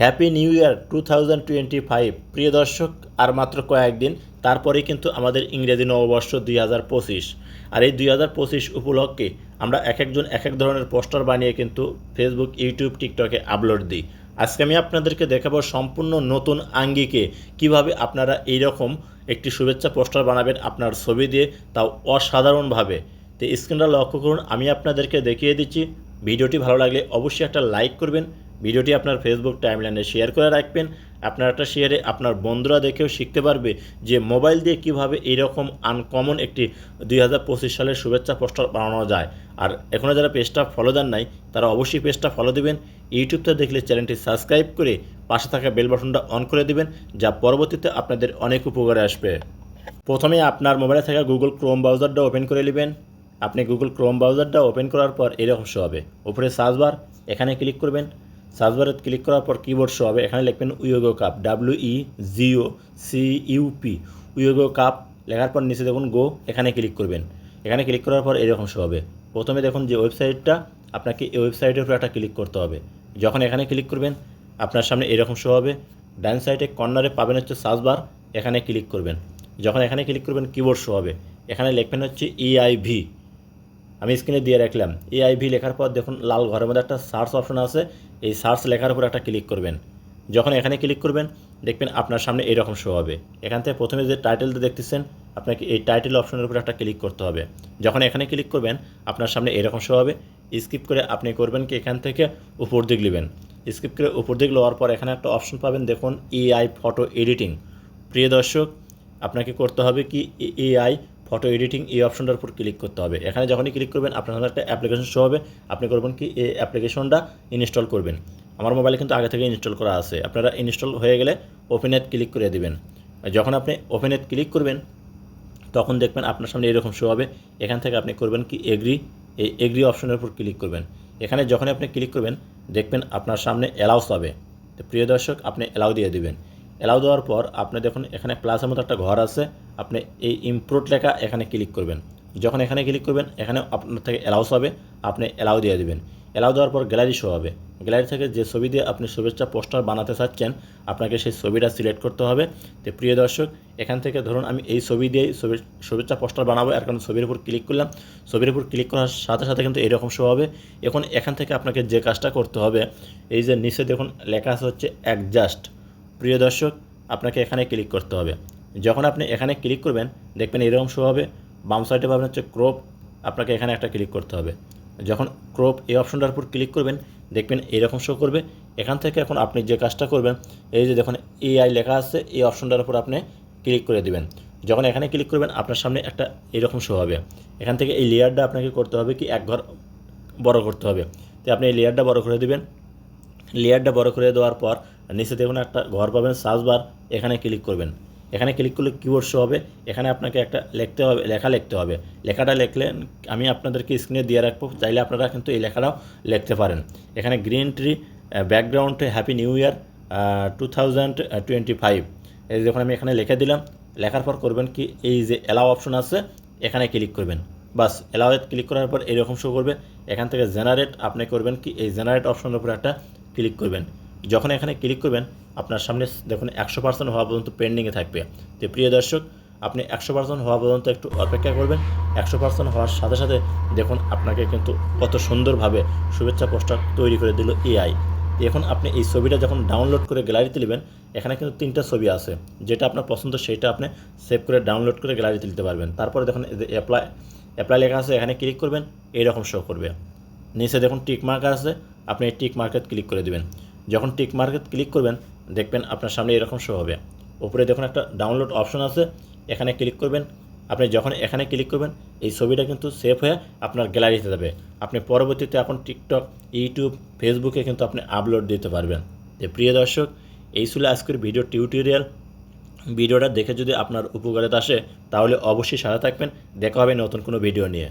Happy new year 2025। প্রিয় দর্শক, আর মাত্র কয়েকদিন তারপরেই কিন্তু আমাদের ইংরেজি নববর্ষ 2025। আর এই 2025 উপলক্ষে আমরা এক একজন এক এক ধরনের পোস্টার বানিয়ে কিন্তু ফেসবুক, ইউটিউব, টিকটকে আপলোড দিই। আজকে আমি আপনাদেরকে দেখাবো সম্পূর্ণ নতুন আঙ্গিকে কিভাবে আপনারা এইরকম একটি শুভেচ্ছা পোস্টার বানাবেন আপনার ছবি দিয়ে, তাও অসাধারণভাবে। তো স্ক্রিনটা লক্ষ্য করুন, আমি আপনাদেরকে দেখিয়ে দিচ্ছি। ভিডিওটি ভালো লাগলে অবশ্যই একটা লাইক করবেন, ভিডিওটি আপনার ফেসবুক টাইমলাইনে শেয়ার করে রাখবেন। আপনার একটা শেয়ারে আপনার বন্ধুরা দেখেও শিখতে পারবে যে মোবাইল দিয়ে কিভাবে এইরকম আনকমন একটি 2025 সালের শুভেচ্ছা পোস্টার বানানো যায়। আর এখনও যারা পেজটা ফলো দেন নাই তারা অবশ্যই পেজটা ফলো দেবেন। ইউটিউবটা দেখলে চ্যানেলটি সাবস্ক্রাইব করে পাশে থাকা বেল বাটনটা অন করে দিবেন, যা পরবর্তীতে আপনাদের অনেক উপকারে আসবে। প্রথমে আপনার মোবাইলে থাকা গুগল ক্রোম ব্রাউজারটা ওপেন করে নেবেন। আপনি গুগল ক্রোম ব্রাউজারটা ওপেন করার পর এরকম শো হবে, উপরে সার্চ বার, এখানে ক্লিক করবেন। সার্চ বারে ক্লিক করার পর কিবোর্ড শো হবে, এখানে লিখবেন Wego cup, WEGOCUP, Wego cup লেখার পর নিচে দেখুন গো, এখানে ক্লিক করবেন। এখানে ক্লিক করার পর এরকম শো হবে। প্রথমে দেখুন যে ওয়েবসাইটটা, আপনাকে এই ওয়েবসাইটের উপর একটা ক্লিক করতে হবে। যখন এখানে ক্লিক করবেন আপনার সামনে এরকম শো হবে। ডান সাইডে কর্নারে পাবেন হচ্ছে সার্চ বার, এখানে ক্লিক করবেন। যখন এখানে ক্লিক করবেন কিবোর্ড শো হবে, এখানে লিখবেন হচ্ছে EIV, আমি স্ক্রিনে দিয়ে রাখলাম। EIV লেখার পর দেখুন লাল ঘরের মধ্যে একটা সার্চ অপশন আছে, এই সার্চ লেখার উপর একটা ক্লিক করবেন। যখন এখানে ক্লিক করবেন দেখবেন আপনার সামনে এরকম শো হবে। এখান থেকে প্রথমে যে টাইটেলটা দেখতেছেন আপনাকে এই টাইটেল অপশনের উপর একটা ক্লিক করতে হবে। যখন এখানে ক্লিক করবেন আপনার সামনে এরকম শো হবে। স্কিপ করে আপনি করবেন কি এখান থেকে উপর দিক নেবেন। স্কিপ করে উপর দিক লওয়ার পর এখানে একটা অপশন পাবেন দেখুন AI ফটো এডিটিং। প্রিয় দর্শক, আপনাকে করতে হবে কি AI ফটো এডিটিং এই অপশনটার উপর ক্লিক করতে হবে। এখানে যখনই ক্লিক করবেন আপনার সামনে একটা অ্যাপ্লিকেশন শো হবে। আপনি করবেন কি এই অ্যাপ্লিকেশনটা ইনস্টল করবেন। আমার মোবাইলে কিন্তু আগে থেকে ইনস্টল করা আছে। আপনারা ইনস্টল হয়ে গেলে ওপেনেট ক্লিক করে দেবেন। যখন আপনি ওপেনেট ক্লিক করবেন তখন দেখবেন আপনার সামনে এরকম শো হবে। এখান থেকে আপনি করবেন কি এগ্রি, এই এগ্রি অপশনের উপর ক্লিক করবেন। এখানে যখন আপনি ক্লিক করবেন দেখবেন আপনার সামনে অ্যালাউস হবে। তো প্রিয় দর্শক, আপনি অ্যালাউ দিয়ে দেবেন। অ্যালাউ দেওয়ার পর আপনি দেখুন এখানে প্লাসের মতো একটা ঘর আছে, আপনি এই ইমপ্রুট লেখা এখানে ক্লিক করবেন। যখন এখানে ক্লিক করবেন এখানে আপনার থেকে অ্যালাউস হবে, আপনি অ্যালাউ দিয়ে দেবেন। অ্যালাউ দেওয়ার পর গ্যালারি শো হবে। গ্যালারি থেকে যে ছবি দিয়ে আপনি শুভেচ্ছা পোস্টার বানাতে চাচ্ছেন আপনাকে সেই ছবিটা সিলেক্ট করতে হবে। তো প্রিয় দর্শক, এখান থেকে ধরুন আমি এই ছবি দিয়েই শুভেচ্ছা পোস্টার বানাবো। আর কারণ ছবির উপর ক্লিক করলাম, ছবির উপর ক্লিক করার সাথে সাথে কিন্তু এরকম শো হবে। এখন এখান থেকে আপনাকে যে কাজটা করতে হবে, এই যে নিচে দেখুন লেখা আছে হচ্ছে অ্যাডজাস্ট। প্রিয় দর্শক, আপনাকে এখানে ক্লিক করতে হবে। যখন আপনি এখানে ক্লিক করবেন দেখবেন এরকম শো হবে। বাম সাইডে পাবেন হচ্ছে ক্রপ, আপনাকে এখানে একটা ক্লিক করতে হবে। যখন ক্রপ এই অপশনটার উপর ক্লিক করবেন দেখবেন এরকম শো করবে। এখান থেকে এখন আপনি যে কাজটা করবেন, এই যে দেখুন AI লেখা আছে, এই অপশনটার উপর আপনি ক্লিক করে দেবেন। যখন এখানে ক্লিক করবেন আপনার সামনে একটা এরকম শো হবে। এখান থেকে এই লেয়ারটা আপনাকে করতে হবে কি এক ঘর বড় করতে হবে। তো আপনি এই লেয়ারটা বড় করে দেবেন। লেয়ারটা বড় করে দেওয়ার পর নিচে দেখুন একটা ঘর পাবেন সার্চ বার, এখানে ক্লিক করবেন। এখানে ক্লিক করলে কিবোর্ড শো হবে। এখানে আপনাকে একটা লিখতে হবে, লেখা লিখতে হবে। লেখাটা লিখলেন আমি আপনাদেরকে স্ক্রিনে দিয়ে রাখবো, চাইলে আপনারা কিন্তু এই লেখাটাও লিখতে পারেন। এখানে গ্রিন ট্রি ব্যাকগ্রাউন্ডে হ্যাপি নিউ ইয়ার 2025, এই যখন আমি এখানে লিখে দিলাম, লেখার পর করবেন কি এই যে অ্যালাউ অপশন আছে এখানে ক্লিক করবেন। বাস, অ্যালাউয়ে ক্লিক করার পর এরকম শো করবে। এখান থেকে জেনারেট আপনি করবেন কি এই জেনারেট অপশনের উপর একটা ক্লিক করবেন। যখন এখানে ক্লিক করবেন আপনার সামনে দেখুন 100% হওয়া পর্যন্ত পেন্ডিংয়ে থাকবে। তো প্রিয় দর্শক, আপনি 100% হওয়া পর্যন্ত একটু অপেক্ষা করবেন। 100% হওয়ার সাথে সাথে দেখুন আপনাকে কিন্তু কত সুন্দরভাবে শুভেচ্ছা পোস্টার তৈরি করে দিল AI। এখন আপনি এই ছবিটা যখন ডাউনলোড করে গ্যালারিতে নেবেন, এখানে কিন্তু 3টা ছবি আছে, যেটা আপনার পছন্দ সেইটা আপনি সেভ করে ডাউনলোড করে গ্যালারিতে নিতে পারবেন। তারপরে দেখুন অ্যাপ্লাই লেখা আছে, এখানে ক্লিক করবেন, এইরকম শো করবে। নিচে দেখুন টিক মার্ক আছে, আপনি এই টিক মার্কেট ক্লিক করে দেবেন। যখন টিক মার্কেট ক্লিক করবেন দেখবেন আপনার সামনে এরকম শো হবে। উপরে দেখুন একটা ডাউনলোড অপশন আছে, এখানে ক্লিক করবেন। আপনি যখন এখানে ক্লিক করবেন এই ছবিটা কিন্তু সেভ হয়ে আপনার গ্যালারিতে যাবে। আপনি পরবর্তীতে এখন টিকটক, ইউটিউব, ফেসবুকে কিন্তু আপনি আপলোড দিতে পারবেন। তো প্রিয় দর্শক, এই ছিল আজকের ভিডিও টিউটোরিয়াল। ভিডিওটা দেখে যদি আপনার উপকারে আসে তাহলে অবশ্যই সাথে থাকবেন। দেখা হবে নতুন কোনো ভিডিও নিয়ে।